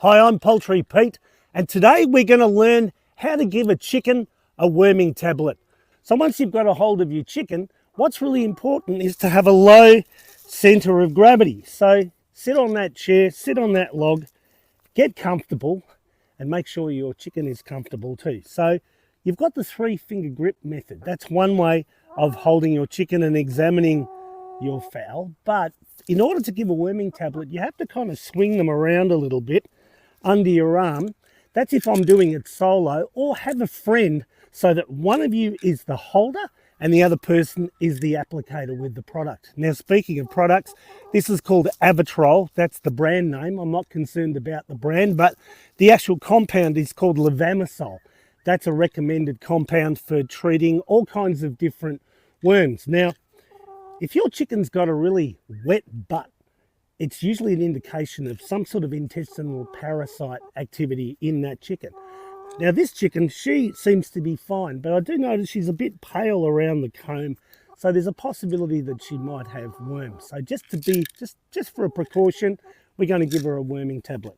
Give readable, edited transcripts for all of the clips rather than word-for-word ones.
Hi, I'm Poultry Pete, and today we're going to learn how to give a chicken a worming tablet. So once you've got a hold of your chicken, what's really important is to have a low center of gravity. So sit on that chair, sit on that log, get comfortable, and make sure your chicken is comfortable too. So you've got the 3-finger grip method. That's one way of holding your chicken and examining your fowl. But in order to give a worming tablet, you have to kind of swing them around a little bit under your arm. That's if I'm doing it solo, or have a friend so that one of you is the holder and the other person is the applicator with the product. Now, speaking of products, this is called Avatrol. That's the brand name. I'm not concerned about the brand, but the actual compound is called levamisole. That's a recommended compound for treating all kinds of different worms. Now, if your chicken's got a really wet butt, it's usually an indication of some sort of intestinal parasite activity in that chicken. Now this chicken, she seems to be fine, but I do notice she's a bit pale around the comb, so there's a possibility that she might have worms. So just for a precaution, we're going to give her a worming tablet.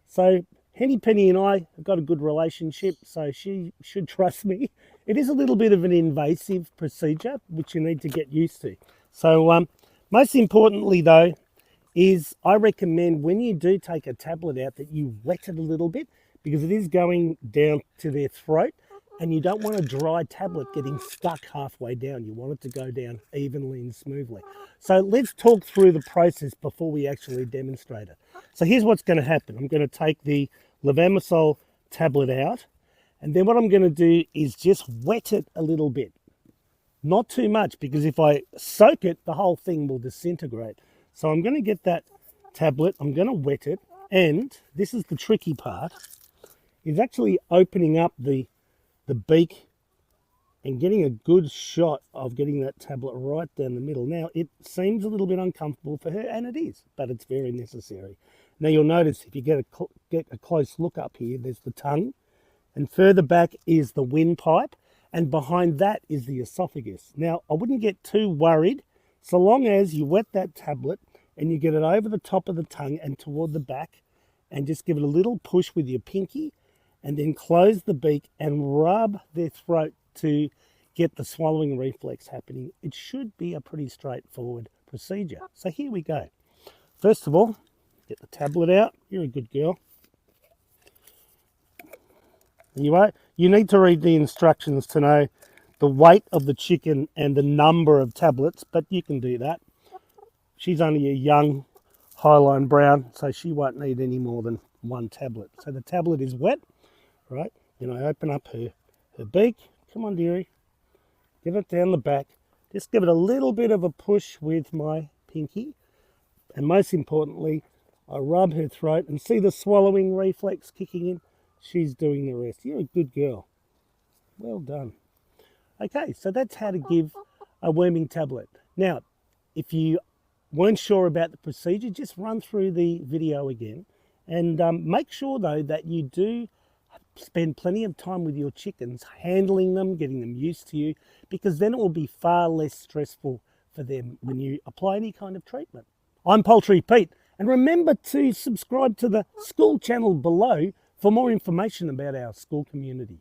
So Henny Penny and I have got a good relationship, so she should trust me. It is a little bit of an invasive procedure, which you need to get used to. So most importantly though, is I recommend when you do take a tablet out that you wet it a little bit, because it is going down to their throat and you don't want a dry tablet getting stuck halfway down. You want it to go down evenly and smoothly. So let's talk through the process before we actually demonstrate it. So here's what's going to happen. I'm going to take the levamisole tablet out, and then what I'm going to do is just wet it a little bit. Not too much, because if I soak it, the whole thing will disintegrate. So I'm going to get that tablet, I'm going to wet it, and this is the tricky part, is actually opening up the beak and getting a good shot of getting that tablet right down the middle. Now, it seems a little bit uncomfortable for her, and it is, but it's very necessary. Now, you'll notice if you get a close look up here, there's the tongue, and further back is the windpipe, and behind that is the esophagus. Now, I wouldn't get too worried, so long as you wet that tablet and you get it over the top of the tongue and toward the back, and just give it a little push with your pinky, and then close the beak and rub their throat to get the swallowing reflex happening. It should be a pretty straightforward procedure. So here we go. First of all, get the tablet out. You're a good girl. You need to read the instructions to know the weight of the chicken and the number of tablets, but you can do that. She's only a young Highline Brown, so she won't need any more than one tablet. So the tablet is wet, right? Then I open up her beak. Come on, dearie. Get it down the back. Just give it a little bit of a push with my pinky. And most importantly, I rub her throat and see the swallowing reflex kicking in. She's doing the rest. You're a good girl. Well done. Okay, so that's how to give a worming tablet. Now, if you weren't sure about the procedure, just run through the video again, and make sure though that you do spend plenty of time with your chickens, handling them, getting them used to you, because then it will be far less stressful for them when you apply any kind of treatment. I'm Poultry Pete, and remember to subscribe to the school channel below for more information about our school community.